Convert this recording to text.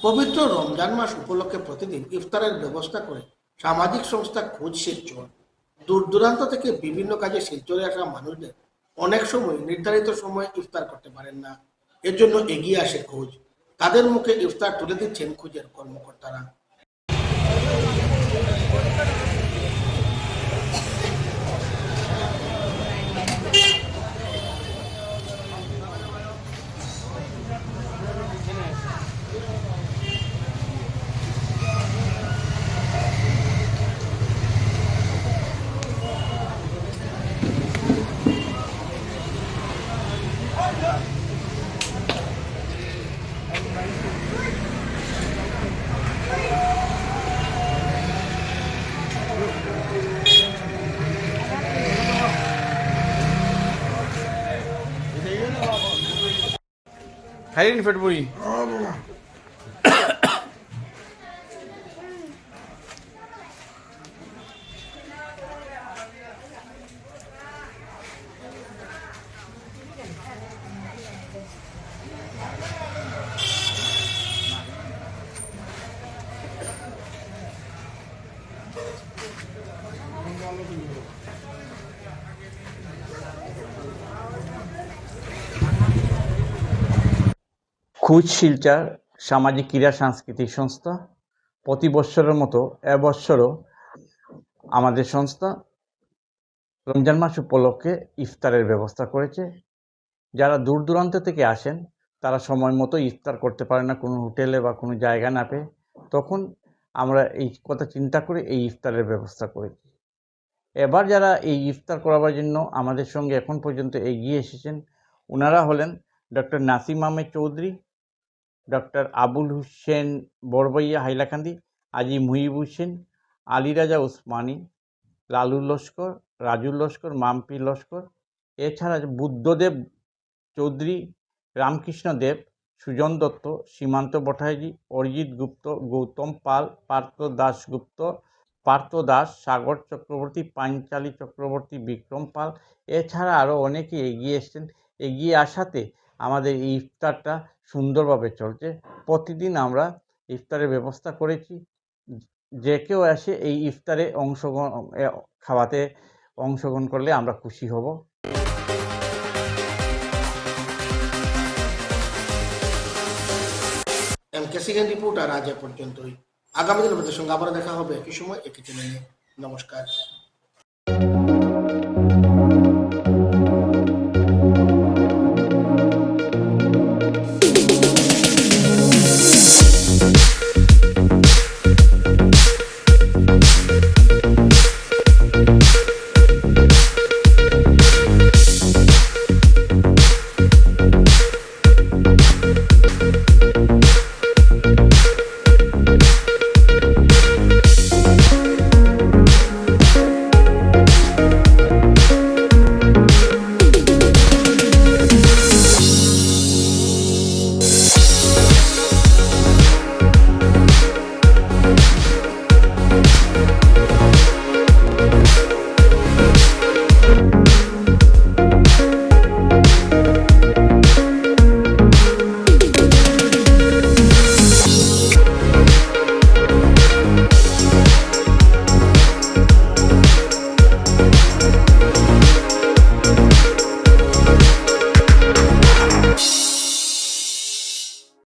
পবিত্র রমজান মাস উপলক্ষে প্রতিদিন ইফতারের ব্যবস্থা করে সামাজিক সংস্থা খোঁজ শিলচর দূর দূরান্ত থেকে বিভিন্ন কাজে শিলচরে আসা মানুষদের অনেক সময় নির্ধারিত সময়ে ইফতার করতে পারেন না। এর জন্য এগিয়ে আসে খোঁজ। তাদের মুখে ইফতার তুলে দিচ্ছেন খোঁজের কর্মকর্তারা। Hayır February. খোঁজ শিলচর সামাজিক ক্রীড়া সাংস্কৃতিক সংস্থা প্রতি বছরের মতো এবছরও আমাদের সংস্থা রমজান মাস উপলক্ষে ইফতারের ব্যবস্থা করেছে। যারা দূর দূরান্ত থেকে আসেন তারা সময় মতো ইফতার করতে পারে না কোনো হোটেলে বা কোনো জায়গা না পেয়ে, তখন আমরা এই কথা চিন্তা করে এই ইফতারের ব্যবস্থা করেছি। এবার যারা এই ইফতার করাবার জন্য আমাদের সঙ্গে এখন পর্যন্ত এগিয়ে এসেছেন ওনারা হলেন ডক্টর নাসিম আহমেদ চৌধুরী, ডক্টর আবুল হুসেন বড়বইয়া হাইলাকান্দি, আজি মুহিব হোসেন, আলী রাজা উসমানী, লালু লস্কর, রাজু লস্কর, মাম্পি লস্কর, এছাড়া বুদ্ধদেব চৌধুরী, রামকৃষ্ণ দেব, সুজন দত্ত, সীমান্ত ভট্টাচার্য, অরিজিৎ গুপ্ত, গৌতম পাল, পার্থ দাস, সাগর চক্রবর্তী, পাঞ্চালী চক্রবর্তী, বিক্রম পাল, এছাড়া আরও অনেকে এগিয়ে এসছেন। এগিয়ে আসাতে আমাদের এই ইফতারটা সুন্দরভাবে চলছে। প্রতিদিন আমরা ইফতারের ব্যবস্থা করেছি। যে কেউ এসে এই ইফতারে খাওয়াতে অংশগ্রহণ করলে আমরা খুশি হব। এমকেসিএন রিপোর্টার আজ এ পর্যন্তই। আগামী দিন আপনাদের সঙ্গে আবার দেখা হবে একই সময় একই চ্যানেলে। নমস্কার।